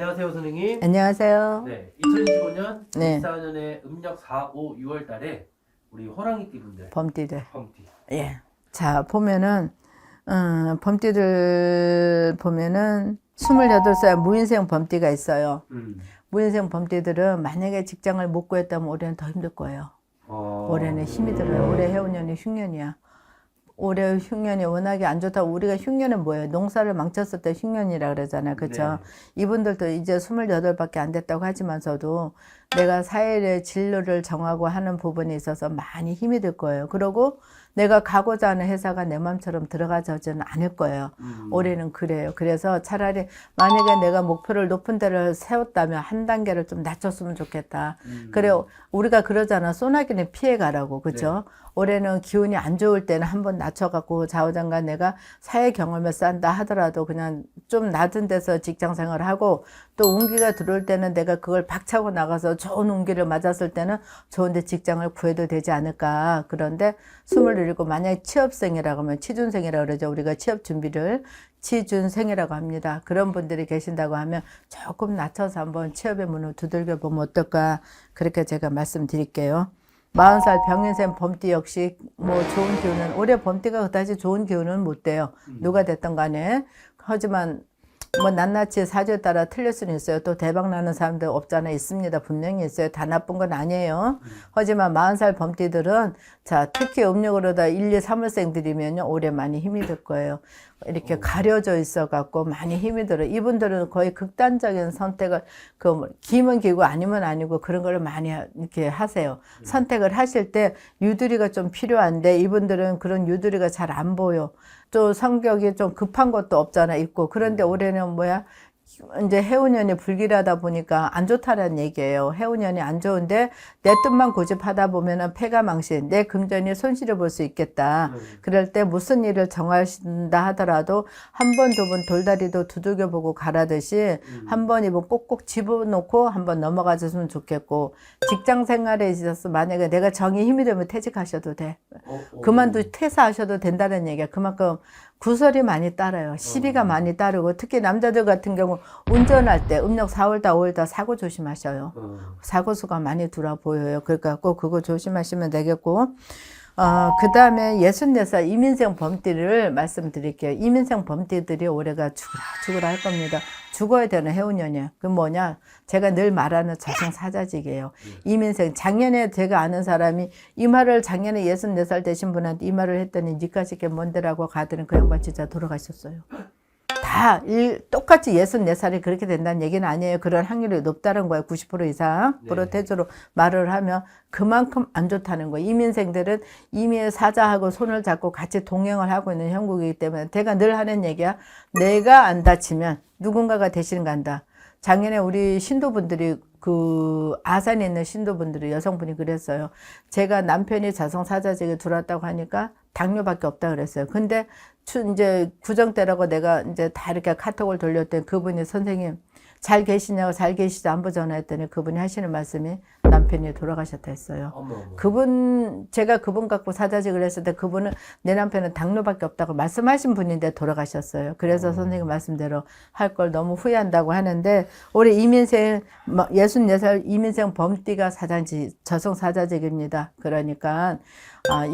안녕하세요, 선생님. 안녕하세요. 네, 2025년 네. 24년에 음력 4, 5, 6월 달에 우리 호랑이띠 분들 범띠들. 범띠. 예. 자, 보면은, 범띠들 보면은 28살 무인생 범띠가 있어요. 무인생 범띠들은 만약에 직장을 못 구했다면 올해는 더 힘들 거예요. 올해는 힘이 들어요. 올해 해운년이 흉년이야. 올해 흉년이 워낙에 안 좋다고. 우리가 흉년은 뭐예요? 농사를 망쳤을 때 흉년이라 그러잖아요. 그렇죠? 네. 이분들도 이제 28밖에 안 됐다고 하지만서도 내가 사회의 진로를 정하고 하는 부분에 있어서 많이 힘이 들 거예요. 그리고 내가 가고자 하는 회사가 내 마음처럼 들어가지는 않을 거예요. 올해는 그래요. 그래서 차라리 만약에 내가 목표를 높은 데를 세웠다면 한 단계를 좀 낮췄으면 좋겠다. 그래, 우리가 그러잖아. 소나기는 피해가라고. 그죠? 네. 올해는 기운이 안 좋을 때는 한번 낮춰갖고 좌우장간 내가 사회 경험을 쌓는다 하더라도 그냥 좀 낮은 데서 직장 생활을 하고, 또 운기가 들어올 때는 내가 그걸 박차고 나가서 좋은 운기를 맞았을 때는 좋은데 직장을 구해도 되지 않을까. 그런데 27, 만약에 취업생이라고 하면 취준생이라고 그러죠. 우리가 취업 준비를 취준생이라고 합니다. 그런 분들이 계신다고 하면 조금 낮춰서 한번 취업의 문을 두들겨 보면 어떨까. 그렇게 제가 말씀드릴게요. 40살 병인생 범띠 역시 뭐 좋은 기운은, 올해 범띠가 그다지 좋은 기운은 못 돼요. 누가 됐든 간에. 하지만 뭐 낱낱이 사주에 따라 틀릴 수는 있어요. 또 대박 나는 사람들 없잖아요. 있습니다. 분명히 있어요. 다 나쁜 건 아니에요. 하지만 40살 범띠들은, 자, 특히 음력으로다 1, 2, 3월생들이면요 올해 많이 힘이 들 거예요. 이렇게 가려져 있어 갖고 많이 힘이 들어요. 이분들은 거의 극단적인 선택을, 기면 기고 아니면 아니고 그런 걸 많이 이렇게 하세요. 선택을 하실 때 유두리가 좀 필요한데 이분들은 그런 유두리가 잘 안 보여. 또 성격이 좀 급한 것도 없잖아, 있고. 그런데 올해는 뭐야? 이제 해운년이 불길하다 보니까 안 좋다는 얘기예요. 해운년이 안 좋은데 내 뜻만 고집하다 보면은 패가망신, 내 금전이 손실을 볼 수 있겠다. 그럴 때 무슨 일을 정하신다 하더라도 한 번, 두 번 돌다리도 두들겨보고 가라듯이 한 번이면 꼭꼭 집어놓고 한번 넘어가줬으면 좋겠고, 직장 생활에 있어서 만약에 내가 정이 힘이 되면 퇴직하셔도 돼. 그만두 퇴사하셔도 된다는 얘기야. 그만큼 구설이 많이 따라요. 시비가 많이 따르고, 특히 남자들 같은 경우 운전할 때 음력 4월달 5월달 사고 조심하셔요. 사고 수가 많이 들어 보여요. 그러니까 꼭 그거 조심하시면 되겠고, 그 다음에 64살 이민생 범띠를 말씀드릴게요. 이민생 범띠들이 올해가 죽으라 할 겁니다. 죽어야 되는 해운년이에요. 그 뭐냐? 제가 늘 말하는 저승사자직이에요. 이민생, 작년에 제가 아는 사람이 이 말을, 작년에 64살 되신 분한테 이 말을 했더니 니까지 게 뭔데라고 가더니 그 양반 진짜 돌아가셨어요. 다 똑같이 64살이 그렇게 된다는 얘기는 아니에요. 그런 확률이 높다는 거예요. 90% 이상 프로테주로 말을 하면 그만큼 안 좋다는 거예요. 이민생들은 이미의 사자하고 손을 잡고 같이 동행을 하고 있는 형국이기 때문에 제가 늘 하는 얘기야. 내가 안 다치면 누군가가 대신 간다. 작년에 우리 신도분들이, 그 아산에 있는 신도분들이, 여성분이 그랬어요. 제가 남편이 자성사자직에 들어왔다고 하니까 당뇨밖에 없다 그랬어요. 근데 이제 구정 때라고 내가 이제 다 이렇게 카톡을 돌렸더니 그분이, 선생님 잘 계시냐고, 잘 계시죠? 안부 전화했더니 그분이 하시는 말씀이 남편이 돌아가셨다 했어요. 그분, 제가 그분 갖고 사자직을 했을 때 그분은 내 남편은 당뇨밖에 없다고 말씀하신 분인데 돌아가셨어요. 그래서 선생님 말씀대로 할 걸 너무 후회한다고 하는데, 올해 이민생 64살 이민생 범띠가 저승 사자직입니다. 그러니까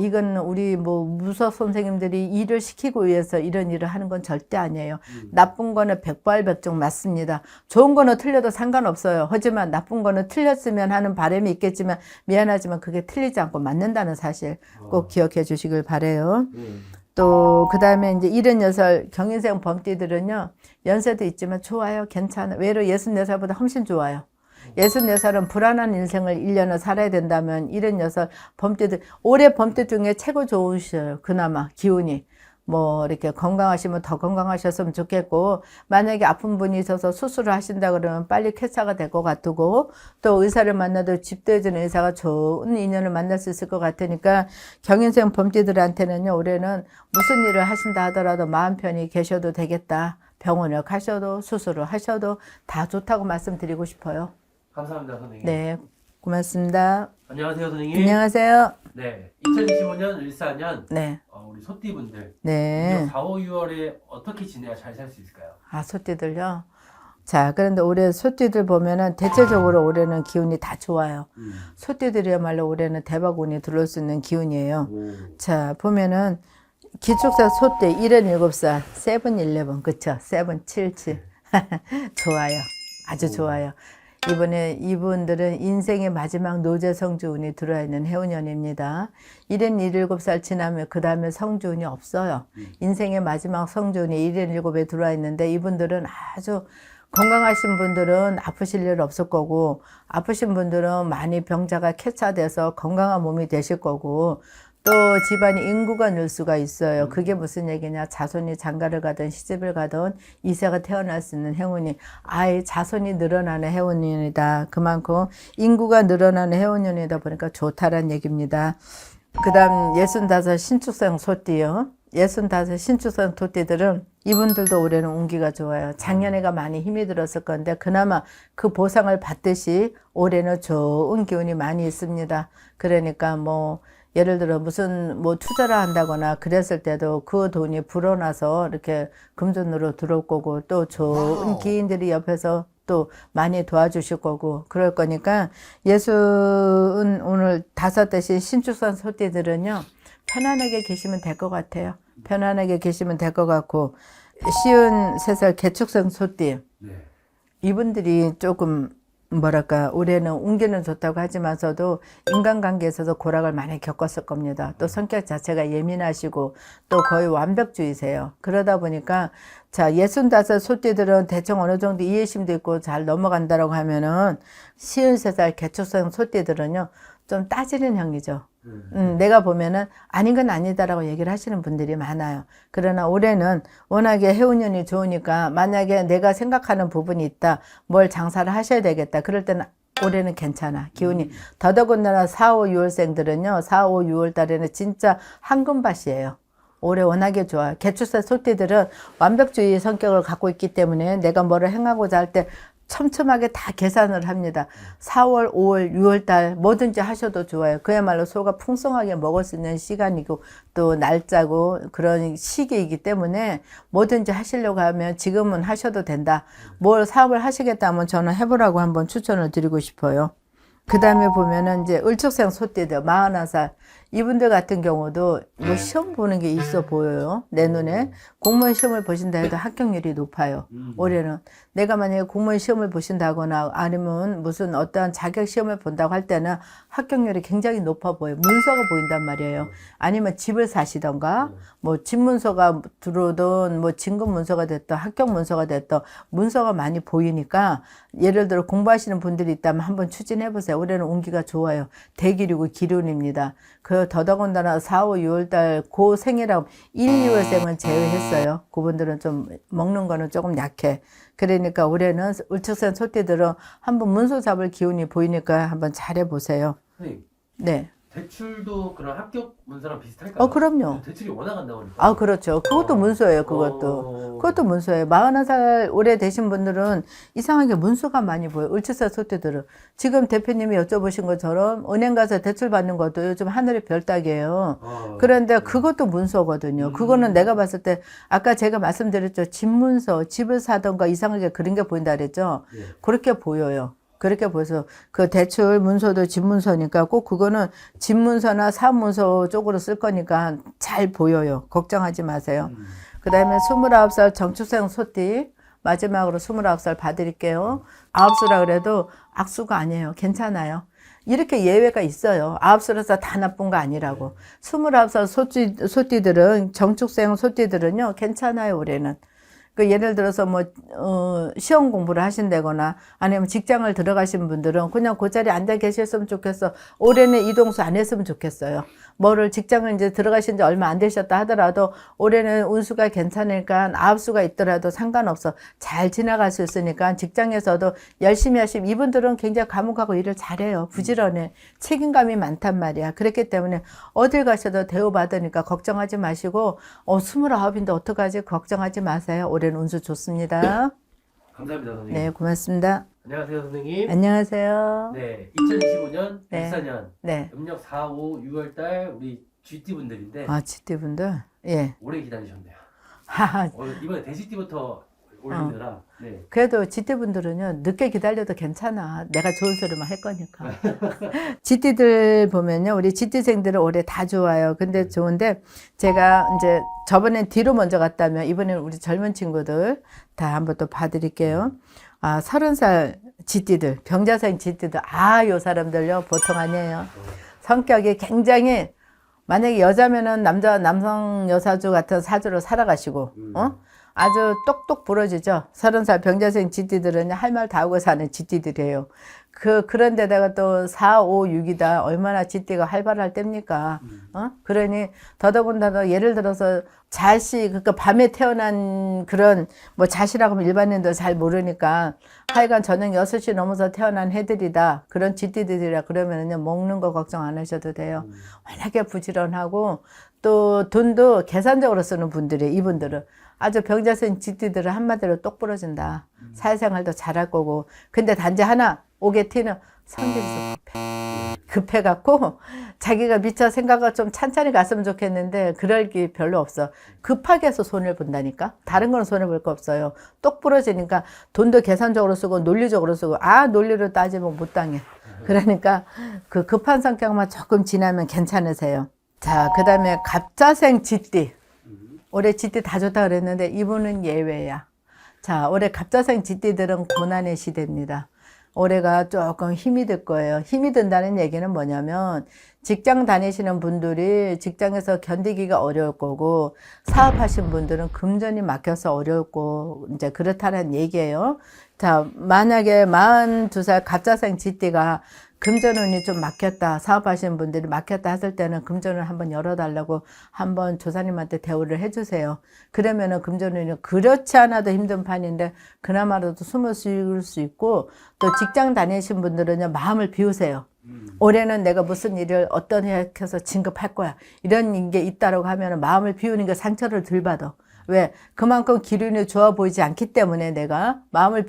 이건 우리 뭐 무속 선생님들이 일을 시키고 위해서 이런 일을 하는 건 절대 아니에요. 나쁜 거는 백발백중 맞습니다. 좋은 거는 틀려도 상관없어요. 하지만 나쁜 거는 틀렸으면 하는 바람이 있겠지만, 미안하지만 그게 틀리지 않고 맞는다는 사실 꼭 기억해 주시길 바래요. 또 그 다음에 이제 76살 경인생 범띠들은요, 연세도 있지만 좋아요. 괜찮아요. 외로 64살보다 훨씬 좋아요. 64살은 불안한 인생을 1년을 살아야 된다면 76 범띠들, 올해 범띠 중에 최고 좋으셔요. 그나마 기운이. 뭐 이렇게 건강하시면 더 건강하셨으면 좋겠고, 만약에 아픈 분이 있어서 수술을 하신다 그러면 빨리 쾌차가 될 것 같고, 또 의사를 만나도 집도해주는 의사가 좋은 인연을 만날 수 있을 것 같으니까, 경인생 범띠들한테는요 올해는 무슨 일을 하신다 하더라도 마음 편히 계셔도 되겠다. 병원을 가셔도 수술을 하셔도 다 좋다고 말씀드리고 싶어요. 감사합니다, 선생님. 네, 고맙습니다. 안녕하세요, 선생님. 안녕하세요. 네, 2025년 14년 네. 우리 소띠분들 네. 4, 5, 6월에 어떻게 지내야 잘 살 수 있을까요? 소띠들요. 자, 그런데 올해 소띠들 보면은 대체적으로 올해는 기운이 다 좋아요. 소띠들이야말로 올해는 대박 운이 들어올 수 있는 기운이에요. 오. 자, 보면은 기축사 소띠 77살, 세븐 11, 그쵸? 세븐 77. 좋아요. 아주 좋아요. 이번에 이분들은 인생의 마지막 노제 성주운이 들어와 있는 해운년입니다. 77살 지나면 그 다음에 성주운이 없어요. 인생의 마지막 성주운이 77에 들어와 있는데 이분들은 아주 건강하신 분들은 아프실 일 없을 거고 아프신 분들은 많이 병자가 쾌차돼서 건강한 몸이 되실 거고 또 집안이 인구가 늘 수가 있어요. 그게 무슨 얘기냐. 자손이 장가를 가든 시집을 가든 이세가 태어날 수 있는 해운이 아예 자손이 늘어나는 해운년이다. 그만큼 인구가 늘어나는 해운년이다 보니까 좋다란 얘기입니다. 그 다음 65 신축생 소띠요. 65 신축생 소띠들은 이분들도 올해는 운기가 좋아요. 작년에가 많이 힘이 들었을 건데 그나마 그 보상을 받듯이 올해는 좋은 기운이 많이 있습니다. 그러니까 뭐 예를 들어 무슨 뭐 투자를 한다거나 그랬을 때도 그 돈이 불어나서 이렇게 금전으로 들어올 거고 또 좋은 기인들이 옆에서 또 많이 도와주실 거고 그럴 거니까 예순 오늘 5 대신 신축산 소띠들은요 편안하게 계시면 될 것 같아요. 편안하게 계시면 될 것 같고 53살 개축생 소띠 네. 이분들이 조금 뭐랄까 올해는 운기는 좋다고 하지만서도 인간관계에서도 고락을 많이 겪었을 겁니다. 또 성격 자체가 예민하시고 또 거의 완벽주의세요. 그러다 보니까 자 65 소띠들은 대충 어느 정도 이해심도 있고 잘 넘어간다라고 하면은 53살 개축생 소띠들은요 좀 따지는 형이죠. 내가 보면은 아닌 건 아니다라고 얘기를 하시는 분들이 많아요. 그러나 올해는 워낙에 해운년이 좋으니까 만약에 내가 생각하는 부분이 있다. 뭘 장사를 하셔야 되겠다. 그럴 때는 올해는 괜찮아. 기운이. 더더군다나 4, 5, 6월생들은요. 4, 5, 6월 달에는 진짜 황금밭이에요. 올해 워낙에 좋아요. 개축생 소띠들은 완벽주의 성격을 갖고 있기 때문에 내가 뭐를 행하고자 할 때 촘촘하게 다 계산을 합니다. 4월, 5월, 6월 달 뭐든지 하셔도 좋아요. 그야말로 소가 풍성하게 먹을 수 있는 시간이고 또 날짜고 그런 시기이기 때문에 뭐든지 하시려고 하면 지금은 하셔도 된다. 뭘 사업을 하시겠다 하면 저는 해보라고 한번 추천을 드리고 싶어요. 그 다음에 보면은 이제 을축생 소띠들 41살 이분들 같은 경우도 뭐 시험 보는 게 있어 보여요. 내 눈에 공무원 시험을 보신다 해도 합격률이 높아요. 올해는 내가 만약에 공무원 시험을 보신다거나 아니면 무슨 어떠한 자격 시험을 본다고 할 때는 합격률이 굉장히 높아 보여요. 문서가 보인단 말이에요. 아니면 집을 사시던가 뭐 집 문서가 들어오든 뭐 진급 문서가 됐든 합격 문서가 됐든 문서가 많이 보이니까 예를 들어 공부하시는 분들이 있다면 한번 추진해 보세요. 올해는 운기가 좋아요. 대기류고 기운입니다. 그 더더군다나 4, 5, 6월 달 고 생이라고 1, 2월생은 제외했어요. 그분들은 좀 먹는 거는 조금 약해. 그러니까 올해는 을축생 소띠들은 한번 문서 잡을 기운이 보이니까 한번 잘해 보세요. 선생님, 네. 대출도 그런 합격 문서랑 비슷할까요? 그럼요. 대출이 워낙 안 나오니까. 그렇죠. 그것도 문서예요, 그것도. 그것도 문서예요. 41살 올해 되신 분들은 이상하게 문서가 많이 보여요. 을축생 소띠들은. 지금 대표님이 여쭤보신 것처럼 은행 가서 대출 받는 것도 요즘 하늘의 별따기예요. 그런데 그것도 문서거든요. 그거는 내가 봤을 때 아까 제가 말씀드렸죠. 집 문서, 집을 사던가 이상하게 그런 게 보인다 그랬죠. 예. 그렇게 보여요. 그렇게 보여서 그 대출 문서도 집 문서니까 꼭 그거는 집 문서나 사업 문서 쪽으로 쓸 거니까 잘 보여요. 걱정하지 마세요. 그 다음에 29살 정축생 소띠 마지막으로 29살 봐드릴게요. 9수라 그래도 악수가 아니에요. 괜찮아요. 이렇게 예외가 있어요. 9수라서 다 나쁜 거 아니라고. 29살 소띠들은 정축생 소띠들은요 괜찮아요. 올해는. 그 예를 들어서 뭐 시험 공부를 하신다거나 아니면 직장을 들어가신 분들은 그냥 그 자리에 앉아 계셨으면 좋겠어. 올해는 이동수 안 했으면 좋겠어요. 뭐를 직장을 이제 들어가신 지 얼마 안 되셨다 하더라도 올해는 운수가 괜찮으니까 9수가 있더라도 상관없어. 잘 지나갈 수 있으니까 직장에서도 열심히 하시면 이분들은 굉장히 과묵하고 일을 잘해요. 부지런해. 책임감이 많단 말이야. 그렇기 때문에 어딜 가셔도 대우받으니까 걱정하지 마시고 29인데 어떡하지? 걱정하지 마세요. 올해는 운수 좋습니다. 감사합니다, 선생님. 네, 고맙습니다. 안녕하세요, 선생님. 안녕하세요. 네, 2025년, 네. 24년 네. 음력 4, 5, 6월 달 우리 GT 분들인데 GT분들? 예. 오래 기다리셨네요. 하하. 이번에 대GT부터 올리느라. 네. 그래도 GT분들은요, 늦게 기다려도 괜찮아. 내가 좋은 소리만 할 거니까. GT들 보면요, 우리 GT생들은 올해 다 좋아요. 근데 좋은데, 제가 이제 저번엔 뒤로 먼저 갔다면, 이번에는 우리 젊은 친구들 다 한번 또 봐드릴게요. 30살 GT들, 병자생 GT들, 요 사람들요, 보통 아니에요. 성격이 굉장히, 만약에 여자면은 남성 여사주 같은 사주로 살아가시고, 아주 똑똑 부러지죠. 30살 병자생 GT들은 할 말 다 하고 사는 GT들이에요. 그런데다가 또 4, 5, 6이다. 얼마나 GT가 활발할 때입니까? 그러니, 더더군다나 예를 들어서 그러니까 밤에 태어난 그런, 뭐 자시라고 하면 일반인도 잘 모르니까, 하여간 저녁 6시 넘어서 태어난 애들이다. 그런 GT들이라 그러면은요, 먹는 거 걱정 안 하셔도 돼요. 워낙에 부지런하고, 또 돈도 계산적으로 쓰는 분들이, 이분들은. 아주 병자생 GT들은 한마디로 똑 부러진다. 사회생활도 잘할 거고. 근데 단지 하나, 오게 티는 성질이 좀 급해갖고, 자기가 미처 생각을 좀 찬찬히 갔으면 좋겠는데, 그럴 게 별로 없어. 급하게 해서 손해를 본다니까? 다른 거는 손해볼 거 없어요. 똑 부러지니까 돈도 계산적으로 쓰고, 논리적으로 쓰고, 논리로 따지면 못 당해. 그러니까 그 급한 성격만 조금 지나면 괜찮으세요. 자, 그 다음에 갑자생 GT. 올해 GT 다 좋다 그랬는데 이분은 예외야. 자, 올해 갑자생 GT들은 고난의 시대입니다. 올해가 조금 힘이 들 거예요. 힘이 든다는 얘기는 뭐냐면 직장 다니시는 분들이 직장에서 견디기가 어려울 거고 사업하신 분들은 금전이 막혀서 어려울 거고 이제 그렇다는 얘기예요. 자, 만약에 42살 갑자생 GT가 금전운이 좀 막혔다, 사업하시는 분들이 막혔다 했을 때는 금전을 한번 열어달라고 한번 조사님한테 대우를 해주세요. 그러면은 금전운이 그렇지 않아도 힘든 판인데 그나마라도 숨을 쉴 수 있고, 또 직장 다니신 분들은요, 마음을 비우세요. 올해는 내가 무슨 일을 어떤 해서 진급할 거야. 이런 게 있다라고 하면은 마음을 비우는 게 상처를 덜 받아. 왜? 그만큼 기운이 좋아 보이지 않기 때문에 내가 마음을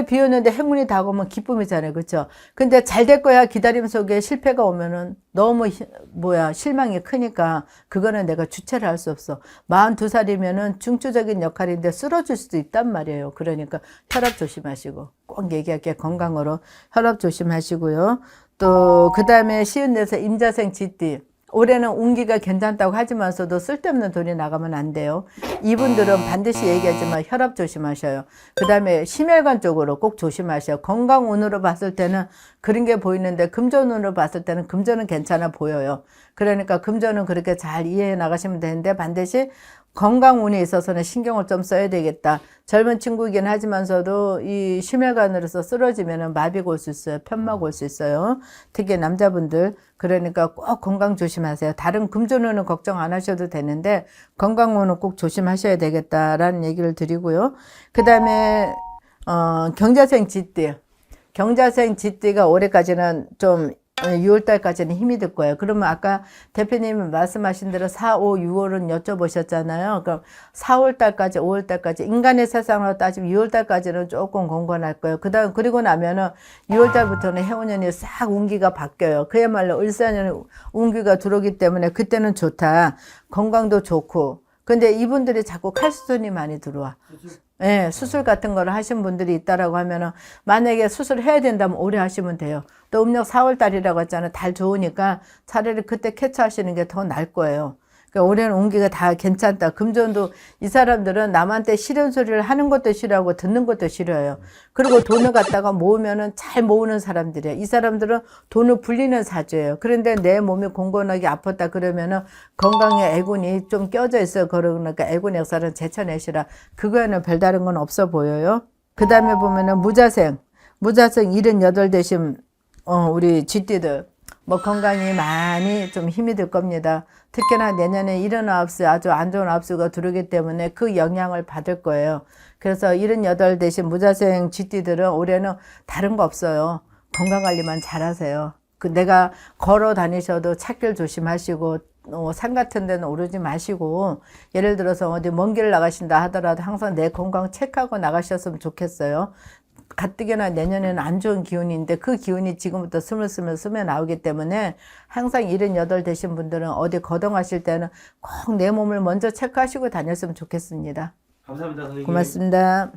비우는데 행운이 다가오면 기쁨이잖아요. 그렇죠? 근데 잘 될 거야 기다림 속에 실패가 오면은 너무 실망이 크니까 그거는 내가 주체를 할 수 없어. 42살이면은 중추적인 역할인데 쓰러질 수도 있단 말이에요. 그러니까 혈압 조심하시고, 꼭 얘기할게, 건강으로 혈압 조심하시고요. 또 그다음에 54세 임자생 GT. 올해는 운기가 괜찮다고 하지만서도 쓸데없는 돈이 나가면 안 돼요. 이분들은 반드시 얘기하지만 혈압 조심하셔요. 그 다음에 심혈관 쪽으로 꼭 조심하셔요. 건강운으로 봤을 때는 그런 게 보이는데 금전운으로 봤을 때는 금전은 괜찮아 보여요. 그러니까 금전은 그렇게 잘 이해해 나가시면 되는데 반드시 건강운에 있어서는 신경을 좀 써야 되겠다. 젊은 친구이긴 하지만서도 이 심혈관으로서 쓰러지면 마비가 올 수 있어요. 편마가 올 수 있어요. 특히 남자분들. 그러니까 꼭 건강 조심하세요. 다른 금전운은 걱정 안 하셔도 되는데 건강운은 꼭 조심하셔야 되겠다라는 얘기를 드리고요. 그 다음에 경자생 GT. 경자생 GT가 올해까지는 좀 6월달까지는 힘이 들 거예요. 그러면 아까 대표님이 말씀하신 대로 4, 5, 6월은 여쭤보셨잖아요. 그럼 4월달까지, 5월달까지 인간의 세상으로 따지면 6월달까지는 조금 공건할 거예요. 그리고 나면은 6월달부터는 해운년이 싹 운기가 바뀌어요. 그야말로 을사년 운기가 들어오기 때문에 그때는 좋다. 건강도 좋고. 근데 이분들이 자꾸 칼수돈이 많이 들어와. 예, 수술 같은 거를 하신 분들이 있다라고 하면은 만약에 수술해야 된다면 올해 하시면 돼요. 또 음력 4월 달이라고 했잖아요. 달 좋으니까 차라리 그때 캐치하시는 게 더 나을 거예요. 그러니까 올해는 운기가 다 괜찮다. 금전도 이 사람들은 남한테 싫은 소리를 하는 것도 싫어하고 듣는 것도 싫어해요. 그리고 돈을 갖다가 모으면은 잘 모으는 사람들이에요. 이 사람들은 돈을 불리는 사주예요. 그런데 내 몸이 공건하게 아팠다 그러면은 건강에 애군이 좀 껴져 있어요. 그러니까 애군 역사를 제쳐내시라. 그거에는 별다른 건 없어 보여요. 그 다음에 보면은 무자생 78 되신 우리 쥐띠들 뭐 건강이 많이 좀 힘이 들 겁니다. 특히나 내년에 79수 아주 안 좋은 압수가 들어오기 때문에 그 영향을 받을 거예요. 그래서 78 되신 무자생 쥐띠들은 올해는 다른 거 없어요. 건강관리만 잘하세요. 내가 걸어 다니셔도 찾길 조심하시고 산 같은 데는 오르지 마시고, 예를 들어서 어디 먼 길 나가신다 하더라도 항상 내 건강 체크하고 나가셨으면 좋겠어요. 가뜩이나 내년에는 안 좋은 기운인데 그 기운이 지금부터 스물스물 스며 나오기 때문에 항상 78 되신 분들은 어디 거동하실 때는 꼭 내 몸을 먼저 체크하시고 다녔으면 좋겠습니다. 감사합니다, 선생님. 고맙습니다.